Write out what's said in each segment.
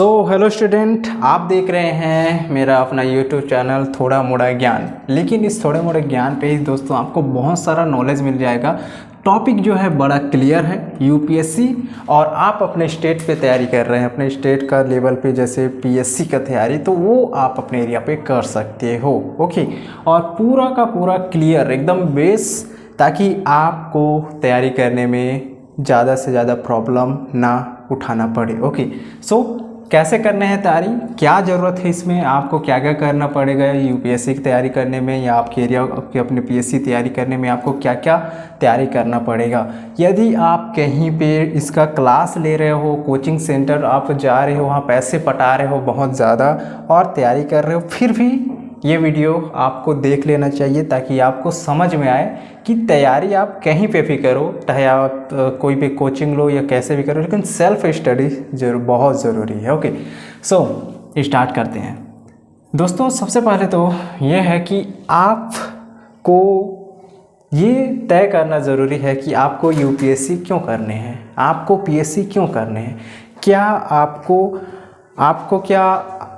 Hello student, आप देख रहे हैं मेरा अपना यूट्यूब चैनल थोड़ा मोड़ा ज्ञान। लेकिन इस थोड़े मोड़े ज्ञान पे ही दोस्तों आपको बहुत सारा नॉलेज मिल जाएगा। टॉपिक जो है बड़ा क्लियर है, यूपीएससी, और आप अपने स्टेट पे तैयारी कर रहे हैं, अपने स्टेट का लेवल पे जैसे पीएससी का तैयारी, तो वो आप अपने एरिया पे कर सकते हो। ओके, और पूरा का पूरा क्लियर एकदम बेस, ताकि आपको तैयारी करने में ज़्यादा से ज़्यादा प्रॉब्लम ना उठाना पड़े। ओके, कैसे करना है तैयारी, क्या ज़रूरत है इसमें, आपको क्या क्या करना पड़ेगा यूपीएससी की तैयारी करने में, या आपके एरिया के अपने पीएससी तैयारी करने में आपको क्या क्या तैयारी करना पड़ेगा। यदि आप कहीं पे इसका क्लास ले रहे हो, कोचिंग सेंटर आप जा रहे हो, वहाँ पैसे पटा रहे हो बहुत ज़्यादा और तैयारी कर रहे हो, फिर भी ये वीडियो आपको देख लेना चाहिए, ताकि आपको समझ में आए कि तैयारी आप कहीं पे भी करो, चाहे आप कोई भी कोचिंग लो या कैसे भी करो, लेकिन सेल्फ स्टडी बहुत ज़रूरी है। ओके, स्टार्ट करते हैं दोस्तों। सबसे पहले तो ये है कि आपको ये तय करना ज़रूरी है कि आपको यूपीएससी क्यों करने हैं, आपको पीएससी क्यों करने हैं। क्या आपको क्या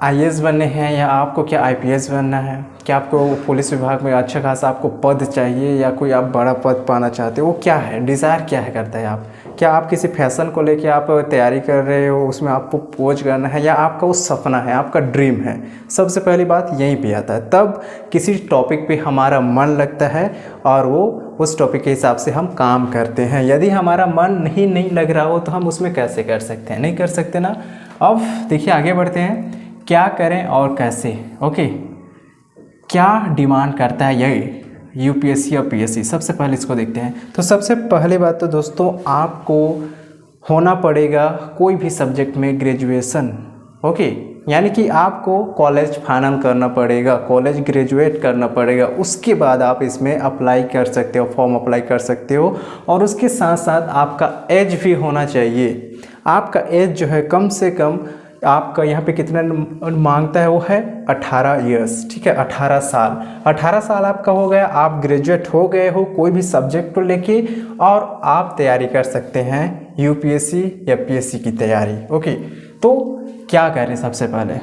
आईएएस बनने हैं, या आपको क्या आईपीएस बनना है, क्या आपको पुलिस विभाग में अच्छा खासा आपको पद चाहिए, या कोई आप बड़ा पद पाना चाहते हो, वो क्या है, डिज़ायर क्या है करता है आप। क्या आप किसी फैशन को लेके आप तैयारी कर रहे हो, उसमें आपको पोज करना है, या आपका वो सपना है, आपका ड्रीम है। सबसे पहली बात यहीं पे आता है, तब किसी टॉपिक पे हमारा मन लगता है और वो उस टॉपिक के हिसाब से हम काम करते हैं। यदि हमारा मन ही नहीं लग रहा हो तो हम उसमें कैसे कर सकते हैं, नहीं कर सकते ना। अब देखिए आगे बढ़ते हैं, क्या करें और कैसे। ओके, क्या डिमांड करता है ये यूपीएससी और पीएससी, सबसे पहले इसको देखते हैं। तो सबसे पहली बात तो दोस्तों, आपको होना पड़ेगा कोई भी सब्जेक्ट में ग्रेजुएशन। ओके, यानी कि आपको कॉलेज फाइनल करना पड़ेगा, कॉलेज ग्रेजुएट करना पड़ेगा, उसके बाद आप इसमें अप्लाई कर सकते हो, फॉर्म अप्लाई कर सकते हो। और उसके साथ साथ आपका एज भी होना चाहिए। आपका एज जो है कम से कम, आपका यहाँ पे कितना मांगता है, वो है 18 ईयर्स। ठीक है, 18 साल। 18 साल आपका हो गया, आप ग्रेजुएट हो गए हो कोई भी सब्जेक्ट को लेके, और आप तैयारी कर सकते हैं यूपीएससी या पीएससी की तैयारी। ओके, तो क्या करें, सबसे पहले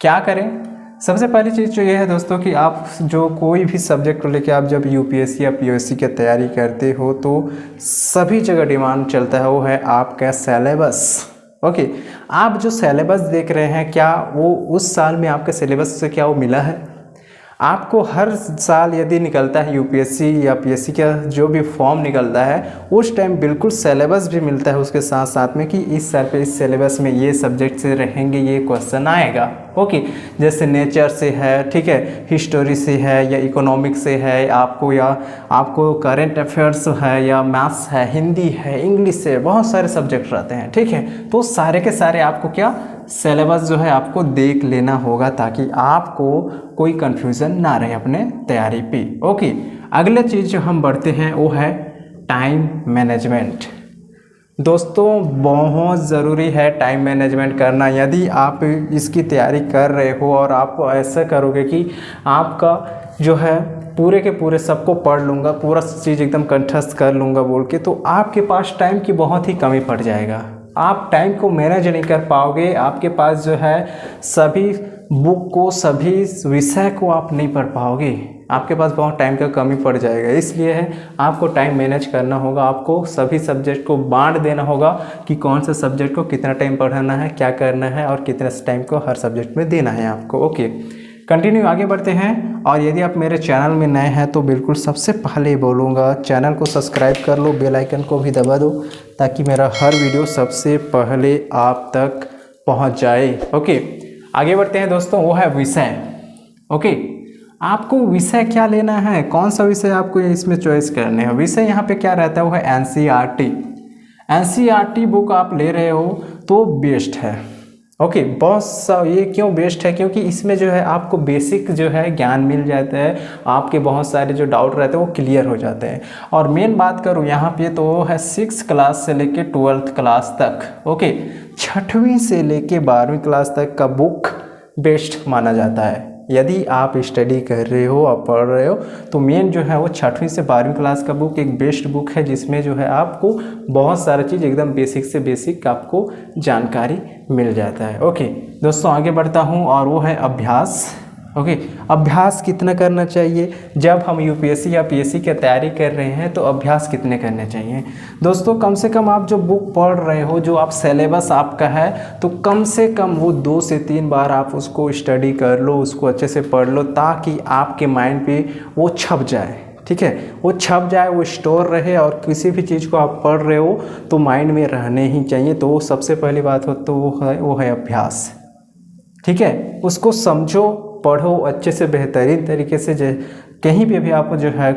क्या करें। सबसे पहली चीज़ जो ये है दोस्तों कि आप जो कोई भी सब्जेक्ट को लेके आप जब यूपीएससी या पीएससी की तैयारी करते हो, तो सभी जगह डिमांड चलता है, वो है आपका सिलेबस। ओके, आप जो सिलेबस देख रहे हैं, क्या वो उस साल में आपके सिलेबस से क्या वो मिला है। आपको हर साल यदि निकलता है यूपीएससी या पीएससी का जो भी फॉर्म निकलता है, उस टाइम बिल्कुल सिलेबस भी मिलता है उसके साथ साथ में, कि इस साल पे इस सिलेबस में ये सब्जेक्ट से रहेंगे, ये क्वेश्चन आएगा। ओके, जैसे नेचर से है, ठीक है, हिस्टोरी से है, या इकोनॉमिक से है, या आपको करेंट अफेयर्स है, या मैथ्स है, हिंदी है, इंग्लिश है, बहुत सारे सब्जेक्ट रहते हैं। ठीक है, तो सारे के सारे आपको क्या सिलेबस जो है आपको देख लेना होगा, ताकि आपको कोई कंफ्यूजन ना रहे अपने तैयारी पे। ओके, अगले चीज़ जो हम बढ़ते हैं वो है टाइम मैनेजमेंट। दोस्तों बहुत ज़रूरी है टाइम मैनेजमेंट करना। यदि आप इसकी तैयारी कर रहे हो और आप ऐसा करोगे कि आपका जो है पूरे के पूरे सबको पढ़ लूँगा, पूरा चीज़ एकदम कंठस्थ कर लूँगा बोल के, तो आपके पास टाइम की बहुत ही कमी पड़ जाएगा। आप टाइम को मैनेज नहीं कर पाओगे, आपके पास जो है सभी बुक को, सभी विषय को आप नहीं पढ़ पाओगे, आपके पास बहुत टाइम का कमी पड़ जाएगा। इसलिए है आपको टाइम मैनेज करना होगा, आपको सभी सब्जेक्ट को बांट देना होगा कि कौन सा सब्जेक्ट को कितना टाइम पढ़ाना है, क्या करना है, और कितना टाइम को हर सब्जेक्ट में देना है आपको। ओके, कंटिन्यू आगे बढ़ते हैं। और यदि आप मेरे चैनल में नए हैं तो बिल्कुल सबसे पहले बोलूँगा, चैनल को सब्सक्राइब कर लो, बेल आइकन को भी दबा दो, ताकि मेरा हर वीडियो सबसे पहले आप तक पहुंच जाए। ओके, आगे बढ़ते हैं दोस्तों, वो है विषय। ओके, आपको विषय क्या लेना है, कौन सा विषय आपको इसमें चॉइस करने हैं। विषय यहाँ पे क्या रहता है, वो है एनसीईआरटी। एनसीईआरटी बुक आप ले रहे हो तो बेस्ट है। ओके, बहुत सा ये क्यों बेस्ट है, क्योंकि इसमें जो है आपको बेसिक जो है ज्ञान मिल जाता है, आपके बहुत सारे जो डाउट रहते हैं वो क्लियर हो जाते हैं। और मेन बात करूँ यहाँ पे तो वो है 6th क्लास से लेके 12th क्लास तक। ओके, 6वीं से लेके 12वीं क्लास तक का बुक बेस्ट माना जाता है। यदि आप स्टडी कर रहे हो और पढ़ रहे हो तो मेन जो है वो 6वीं से 12वीं क्लास का बुक एक बेस्ट बुक है, जिसमें जो है आपको बहुत सारा चीज़ एकदम बेसिक से बेसिक आपको जानकारी मिल जाता है। ओके दोस्तों, आगे बढ़ता हूँ और वो है अभ्यास। ओके, अभ्यास कितना करना चाहिए जब हम यूपीएससी या पीएससी की तैयारी कर रहे हैं, तो अभ्यास कितने करने चाहिए दोस्तों? कम से कम आप जो बुक पढ़ रहे हो, जो आप सिलेबस आपका है, तो कम से कम वो 2 से 3 बार आप उसको स्टडी कर लो, उसको अच्छे से पढ़ लो, ताकि आपके माइंड पे वो छप जाए। ठीक है, वो छप जाए, वो स्टोर रहे, और किसी भी चीज़ को आप पढ़ रहे हो तो माइंड में रहने ही चाहिए। तो वो सबसे पहली बात हो तो वो है अभ्यास। ठीक है, उसको समझो, पढ़ो अच्छे से, बेहतरीन तरीके से। कहीं पे भी आप जो है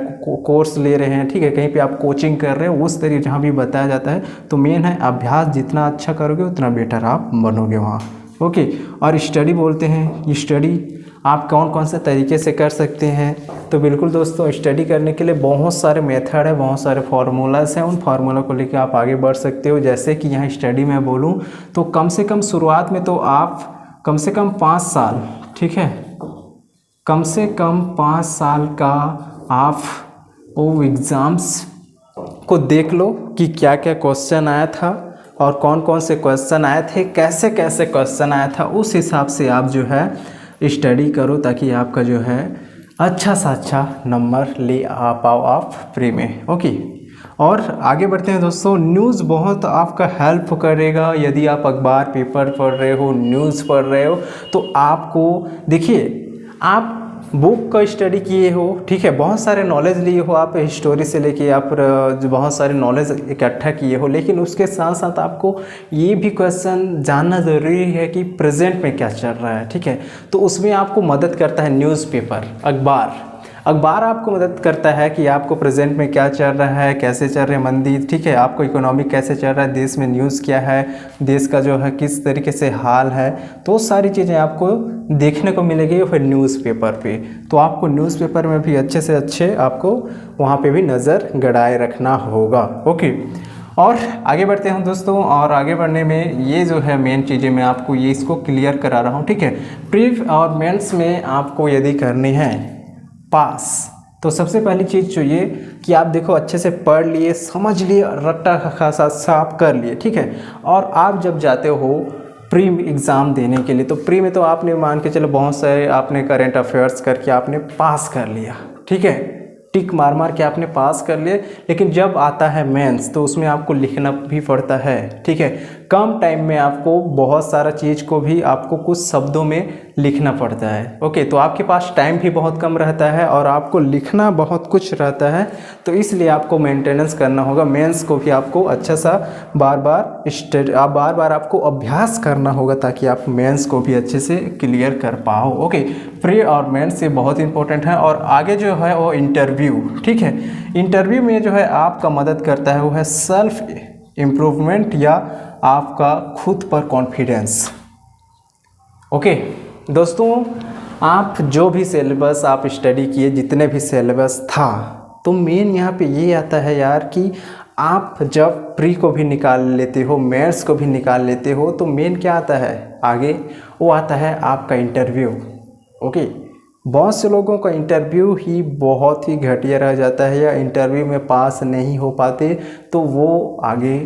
कोर्स ले रहे हैं, ठीक है, कहीं पे आप कोचिंग कर रहे हो, उस तरीके जहाँ भी बताया जाता है, तो मेन है अभ्यास। जितना अच्छा करोगे उतना बेटर आप बनोगे वहाँ। ओके, और स्टडी बोलते हैं, स्टडी आप कौन कौन से तरीके से कर सकते हैं? तो बिल्कुल दोस्तों, स्टडी करने के लिए बहुत सारे मेथड है, बहुत सारे फार्मूलाज हैं। उन फार्मूला को लेकर आप आगे बढ़ सकते हो। जैसे कि यहाँ स्टडी में बोलूँ तो कम से कम शुरुआत में तो आप कम से कम 5 साल, ठीक है, कम से कम 5 साल का आप वो एग्ज़ाम्स को देख लो कि क्या क्या क्वेश्चन आया था और कौन कौन से क्वेश्चन आए थे, कैसे कैसे क्वेश्चन आया था। उस हिसाब से आप जो है स्टडी करो, ताकि आपका जो है अच्छा सा अच्छा नंबर ले आ पाओ आप प्री में। ओके, और आगे बढ़ते हैं दोस्तों। न्यूज़ बहुत आपका हेल्प करेगा। यदि आप अखबार पेपर पढ़ रहे हो, न्यूज़ पढ़ रहे हो, तो आपको देखिए, आप बुक का स्टडी किए हो, ठीक है, बहुत सारे नॉलेज लिए हो, आप हिस्टोरी से लेके आप जो बहुत सारे नॉलेज इकट्ठा किए हो, लेकिन उसके साथ साथ आपको ये भी क्वेश्चन जानना ज़रूरी है कि प्रेजेंट में क्या चल रहा है। ठीक है, तो उसमें आपको मदद करता है न्यूज़पेपर, अखबार आपको मदद करता है कि आपको प्रेजेंट में क्या चल रहा है, कैसे चल रहे हैं मंदी, ठीक है, आपको इकोनॉमिक कैसे चल रहा है, देश में न्यूज़ क्या है, देश का जो है किस तरीके से हाल है, तो सारी चीज़ें आपको देखने को मिलेगी फिर न्यूज़पेपर पे। तो आपको न्यूज़पेपर में भी अच्छे से अच्छे आपको वहाँ पे भी नज़र गड़ाए रखना होगा। ओके, और आगे बढ़ते हैं दोस्तों। और आगे बढ़ने में ये जो है मेन चीज़ें मैं आपको ये इसको क्लियर करा रहा हूँ। ठीक है, प्री और मेंस में आपको यदि करनी है पास, तो सबसे पहली चीज़ चाहिए कि आप देखो अच्छे से पढ़ लिए, समझ लिए, रट्टा खासा साफ कर लिए। ठीक है, और आप जब जाते हो प्री एग्ज़ाम देने के लिए, तो प्री में तो आपने मान के चलो बहुत सारे आपने करेंट अफेयर्स करके आपने पास कर लिया, ठीक है, टिक मार मार के आपने पास कर लिए। लेकिन जब आता है मेंस, तो उसमें आपको लिखना भी पड़ता है। ठीक है, कम टाइम में आपको बहुत सारा चीज़ को भी आपको कुछ शब्दों में लिखना पड़ता है। ओके, तो आपके पास टाइम भी बहुत कम रहता है और आपको लिखना बहुत कुछ रहता है, तो इसलिए आपको मेंटेनेंस करना होगा। मेंस को भी आपको अच्छा सा बार बार आपको अभ्यास करना होगा, ताकि आप मेंस को भी अच्छे से क्लियर कर पाओ। ओके, प्री और मेंस ये बहुत इंपॉर्टेंट है। और आगे जो है वो इंटरव्यू, ठीक है, इंटरव्यू में जो है आपका मदद करता है वो है सेल्फ इम्प्रूवमेंट या आपका खुद पर कॉन्फिडेंस। ओके दोस्तों, आप जो भी सिलेबस आप स्टडी किए, जितने भी सिलेबस था, तो मेन यहाँ पे ये आता है यार कि आप जब प्री को भी निकाल लेते हो, मेंस को भी निकाल लेते हो, तो मेन क्या आता है आगे? वो आता है आपका इंटरव्यू। ओके, बहुत से लोगों का इंटरव्यू ही बहुत ही घटिया रह जाता है, या इंटरव्यू में पास नहीं हो पाते, तो वो आगे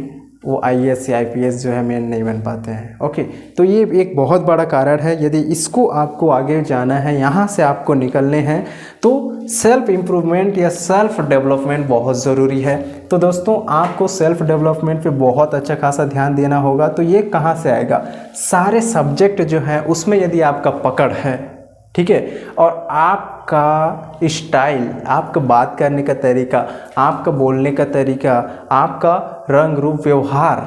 वो IAS या IPS जो है मेन नहीं बन पाते हैं। ओके, तो ये एक बहुत बड़ा कारण है। यदि इसको आपको आगे जाना है, यहाँ से आपको निकलने हैं, तो सेल्फ इम्प्रूवमेंट या सेल्फ डेवलपमेंट बहुत ज़रूरी है। तो दोस्तों, आपको सेल्फ डेवलपमेंट पे बहुत अच्छा खासा ध्यान देना होगा। तो ये कहाँ से आएगा? सारे सब्जेक्ट जो है उसमें यदि आपका पकड़ है, ठीक है, और आपका स्टाइल, आपका बात करने का तरीका, आपका बोलने का तरीका, आपका रंग रूप व्यवहार,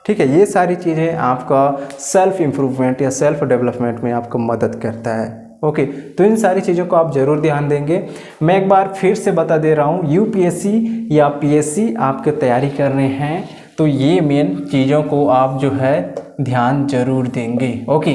ठीक है, ये सारी चीज़ें आपका सेल्फ इम्प्रूवमेंट या सेल्फ डेवलपमेंट में आपको मदद करता है। ओके, तो इन सारी चीज़ों को आप ज़रूर ध्यान देंगे। मैं एक बार फिर से बता दे रहा हूँ, UPSC या PSC आपके तैयारी कर रहे हैं, तो ये मेन चीज़ों को आप जो है ध्यान ज़रूर देंगे। ओके,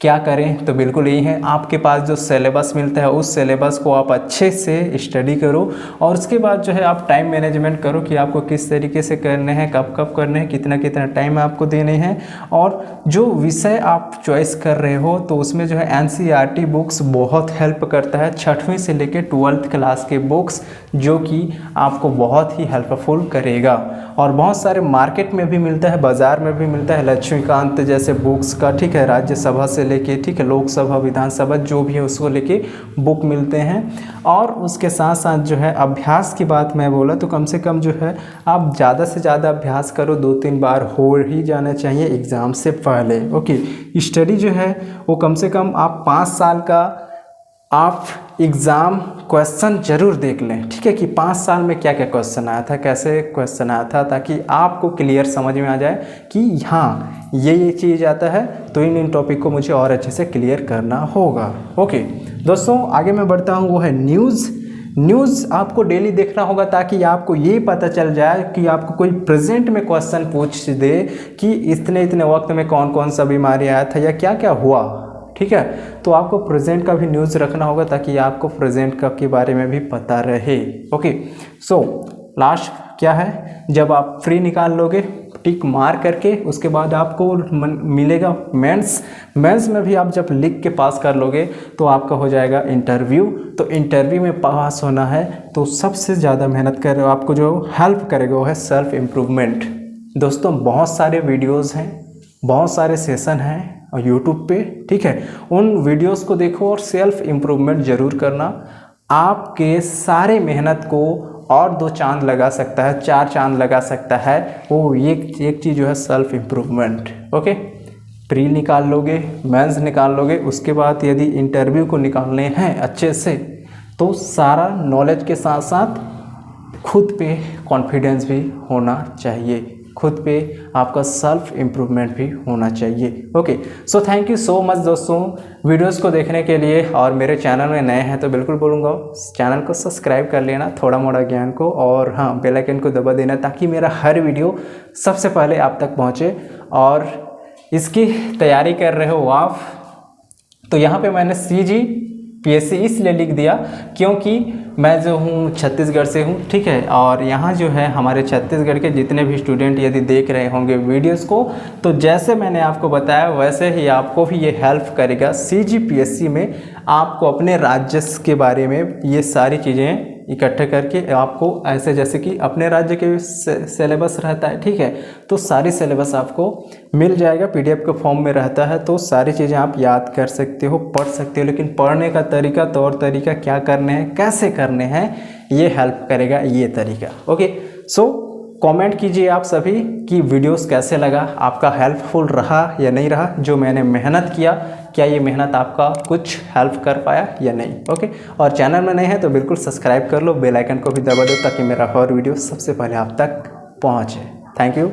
क्या करें, तो बिल्कुल यही है, आपके पास जो सिलेबस मिलता है उस सिलेबस को आप अच्छे से स्टडी करो और उसके बाद जो है आप टाइम मैनेजमेंट करो कि आपको किस तरीके से करने हैं, कब कब करने हैं, कितना कितना टाइम आपको देने हैं। और जो विषय आप चॉइस कर रहे हो तो उसमें जो है NCERT बुक्स बहुत हेल्प करता है, 6वीं से लेकर 12th क्लास के बुक्स, जो कि आपको बहुत ही हेल्पफुल करेगा। और बहुत सारे मार्केट में भी मिलता है, बाज़ार में भी मिलता है, लक्ष्मीकांत जैसे बुक्स का, ठीक है, राज्यसभा से लेके, ठीक है, लोकसभा विधानसभा जो भी है उसको लेके बुक मिलते हैं। और उसके साथ साथ जो है अभ्यास की बात मैं बोला तो कम से कम जो है आप ज़्यादा से ज़्यादा अभ्यास करो, 2-3 बार हो ही जाना चाहिए एग्ज़ाम से पहले। ओके, स्टडी जो है वो कम से कम आप 5 साल का आप एग्ज़ाम क्वेश्चन ज़रूर देख लें, ठीक है, कि 5 साल में क्या क्या क्वेश्चन आया था, कैसे क्वेश्चन आया था, ताकि आपको क्लियर समझ में आ जाए कि हाँ ये चीज़ आता है तो इन टॉपिक को मुझे और अच्छे से क्लियर करना होगा। ओके दोस्तों, आगे मैं बढ़ता हूँ, वो है न्यूज़ आपको डेली देखना होगा ताकि आपको ये पता चल जाए कि आपको कोई प्रेजेंट में क्वेश्चन पूछ दे कि इतने वक्त में कौन कौन सा बीमारी आया था या क्या क्या हुआ, ठीक है, तो आपको प्रेजेंट का भी न्यूज़ रखना होगा ताकि आपको प्रेजेंट का के बारे में भी पता रहे। ओके, सो लास्ट क्या है, जब आप फ्री निकाल लोगे टिक मार करके, उसके बाद आपको मिलेगा मेंस में भी आप जब लिख के पास कर लोगे तो आपका हो जाएगा इंटरव्यू। तो इंटरव्यू में पास होना है तो सबसे ज़्यादा मेहनत कर आपको जो हेल्प करेगा वो है सेल्फ इम्प्रूवमेंट। दोस्तों बहुत सारे वीडियोज़ हैं, बहुत सारे सेशन हैं और यूट्यूब पे, ठीक है, उन वीडियोस को देखो और सेल्फ इम्प्रूवमेंट ज़रूर करना। आपके सारे मेहनत को और 2 चांद लगा सकता है, 4 चांद लगा सकता है, वो एक चीज़ जो है सेल्फ इम्प्रूवमेंट। ओके, प्री निकाल लोगे, मेंस निकाल लोगे, उसके बाद यदि इंटरव्यू को निकालने हैं अच्छे से तो सारा नॉलेज के साथ साथ खुद पे कॉन्फिडेंस भी होना चाहिए, खुद पे आपका सेल्फ इम्प्रूवमेंट भी होना चाहिए। Okay, so thank you so much दोस्तों वीडियोस को देखने के लिए। और मेरे चैनल में नए हैं तो बिल्कुल बोलूँगा चैनल को सब्सक्राइब कर लेना, थोड़ा मोड़ा ज्ञान को, और हाँ बेल आइकन को दबा देना ताकि मेरा हर वीडियो सबसे पहले आप तक पहुँचे। और इसकी तैयारी कर रहे हो आप तो यहाँ पे मैंने CGPSC इसलिए लिख दिया क्योंकि मैं जो हूँ छत्तीसगढ़ से हूँ, ठीक है, और यहाँ जो है हमारे छत्तीसगढ़ के जितने भी स्टूडेंट यदि देख रहे होंगे वीडियोस को तो जैसे मैंने आपको बताया वैसे ही आपको भी ये हेल्प करेगा। CGPSC में आपको अपने राज्य के बारे में ये सारी चीज़ें इकट्ठे करके आपको ऐसे, जैसे कि अपने राज्य के सिलेबस रहता है, ठीक है, तो सारी सिलेबस आपको मिल जाएगा, PDF के फॉर्म में रहता है, तो सारी चीज़ें आप याद कर सकते हो, पढ़ सकते हो। लेकिन पढ़ने का तरीका, तौर तरीका, क्या करने हैं, कैसे करने हैं, ये हेल्प करेगा ये तरीका। ओके, सो कमेंट कीजिए आप सभी कि वीडियोस कैसे लगा, आपका हेल्पफुल रहा या नहीं रहा, जो मैंने मेहनत किया क्या ये मेहनत आपका कुछ हेल्प कर पाया या नहीं। ओके, और चैनल में नए हैं तो बिल्कुल सब्सक्राइब कर लो, बेल आइकन को भी दबा दो ताकि मेरा हर वीडियो सबसे पहले आप तक पहुंचे। Thank you.